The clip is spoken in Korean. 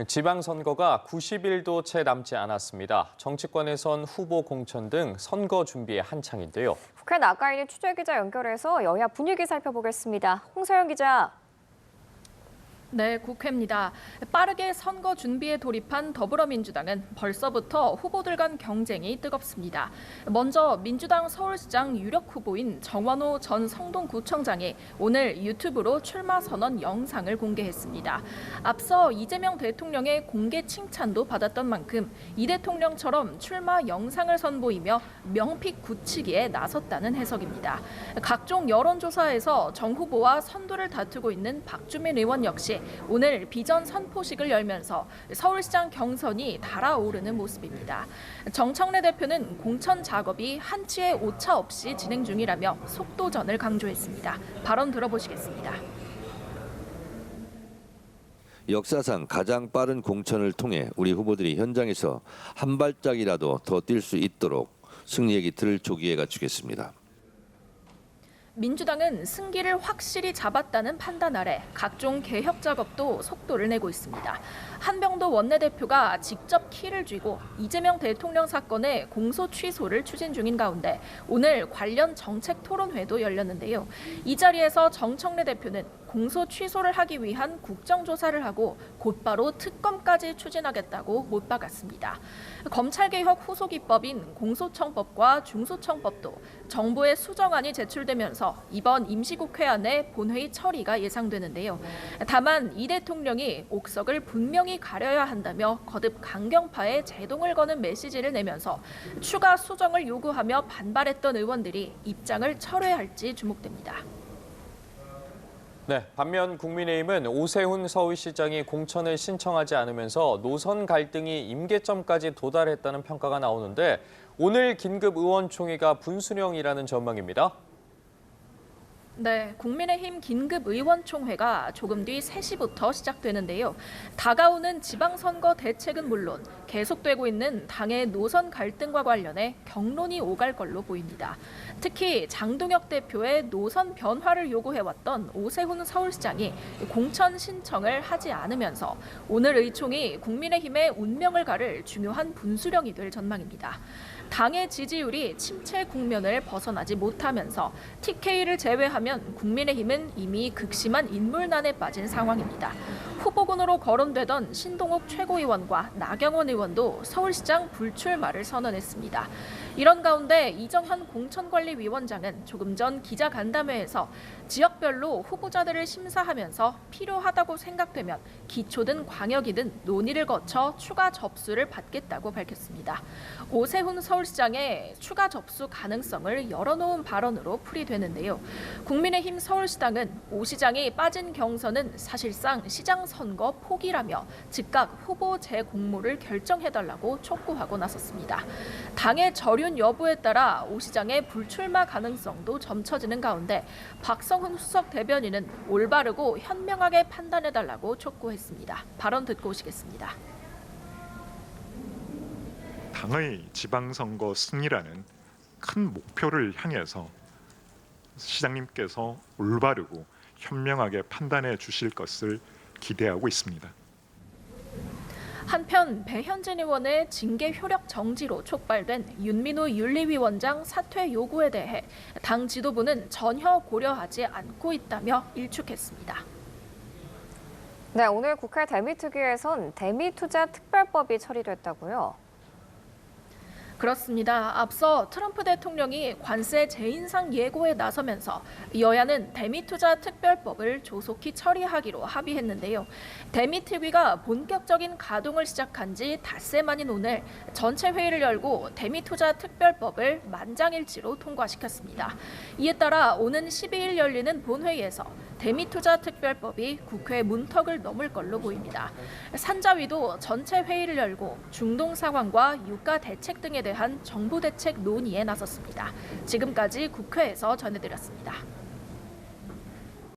지방선거가 90일도 채 남지 않았습니다. 정치권에선 후보 공천 등 선거 준비에 한창인데요. 국회 나가인이 취재기자 연결해서 여야 분위기 살펴보겠습니다. 홍서영 기자. 네, 국회입니다. 빠르게 선거 준비에 돌입한 더불어민주당은 벌써부터 후보들 간 경쟁이 뜨겁습니다. 먼저 민주당 서울시장 유력 후보인 정원호 전 성동구청장이 오늘 유튜브로 출마 선언 영상을 공개했습니다. 앞서 이재명 대통령의 공개 칭찬도 받았던 만큼 이 대통령처럼 출마 영상을 선보이며 명픽 굳히기에 나섰다는 해석입니다. 각종 여론조사에서 정 후보와 선두를 다투고 있는 박주민 의원 역시 오늘 비전 선포식을 열면서 서울시장 경선이 달아오르는 모습입니다. 정청래 대표는 공천 작업이 한치의 오차 없이 진행 중이라며 속도전을 강조했습니다. 발언 들어보시겠습니다. 역사상 가장 빠른 공천을 통해 우리 후보들이 현장에서 한 발짝이라도 더 뛸 수 있도록 승리의 기틀을 조기에 갖추겠습니다. 민주당은 승기를 확실히 잡았다는 판단 아래 각종 개혁 작업도 속도를 내고 있습니다. 한병도 원내대표가 직접 키를 쥐고 이재명 대통령 사건의 공소 취소를 추진 중인 가운데 오늘 관련 정책 토론회도 열렸는데요. 이 자리에서 정청래 대표는 공소 취소를 하기 위한 국정조사를 하고 곧바로 특검까지 추진하겠다고 못 박았습니다. 검찰개혁 후속 입법인 공소청법과 중소청법도 정부의 수정안이 제출되면서 이번 임시국회 안에 본회의 처리가 예상되는데요. 다만 이 대통령이 옥석을 분명히 가려야 한다며 거듭 강경파에 제동을 거는 메시지를 내면서 추가 수정을 요구하며 반발했던 의원들이 입장을 철회할지 주목됩니다. 네, 반면 국민의힘은 오세훈 서울시장이 공천을 신청하지 않으면서 노선 갈등이 임계점까지 도달했다는 평가가 나오는데 오늘 긴급 의원총회가 분수령이라는 전망입니다. 네, 국민의힘 긴급의원총회가 조금 뒤 3시부터 시작되는데요. 다가오는 지방선거 대책은 물론 계속되고 있는 당의 노선 갈등과 관련해 격론이 오갈 걸로 보입니다. 특히 장동혁 대표의 노선 변화를 요구해왔던 오세훈 서울시장이 공천 신청을 하지 않으면서 오늘 의총이 국민의힘의 운명을 가를 중요한 분수령이 될 전망입니다. 당의 지지율이 침체 국면을 벗어나지 못하면서 TK를 제외하면 국민의힘은 이미 극심한 인물난에 빠진 상황입니다. 후보군으로 거론되던 신동욱 최고위원과 나경원 의원도 서울시장 불출마를 선언했습니다. 이런 가운데 이정현 공천관리위원장은 조금 전 기자간담회에서 지역별로 후보자들을 심사하면서 필요하다고 생각되면 기초든 광역이든 논의를 거쳐 추가 접수를 받겠다고 밝혔습니다. 오세훈 서울시장의 추가 접수 가능성을 열어놓은 발언으로 풀이되는데요. 국민의힘 서울시당은 오 시장이 빠진 경선은 사실상 시장 선거 포기라며 즉각 후보 재공모를 결정해달라고 촉구하고 나섰습니다. 당의 절윤 여부에 따라 오 시장의 불출마 가능성도 점쳐지는 가운데 박성훈 수석 대변인은 올바르고 현명하게 판단해달라고 촉구했습니다. 발언 듣고 오시겠습니다. 당의 지방선거 승리라는 큰 목표를 향해서 시장님께서 올바르고 현명하게 판단해 주실 것을 기대하고 있습니다. 한편 배현진 의원의 징계 효력 정지로 촉발된 윤민호 윤리위원장 사퇴 요구에 대해 당 지도부는 전혀 고려하지 않고 있다며 일축했습니다. 네, 오늘 국회 대미특위에선 대미투자특별법이 처리됐다고요. 그렇습니다. 앞서 트럼프 대통령이 관세 재인상 예고에 나서면서 여야는 대미투자특별법을 조속히 처리하기로 합의했는데요. 대미특위가 본격적인 가동을 시작한 지 닷새 만인 오늘 전체 회의를 열고 대미투자특별법을 만장일치로 통과시켰습니다. 이에 따라 오는 12일 열리는 본회의에서 대미투자특별법이 국회 문턱을 넘을 걸로 보입니다. 산자위도 전체 회의를 열고 중동 상황과 유가 대책 등에 대한 정부 대책 논의에 나섰습니다. 지금까지 국회에서 전해드렸습니다.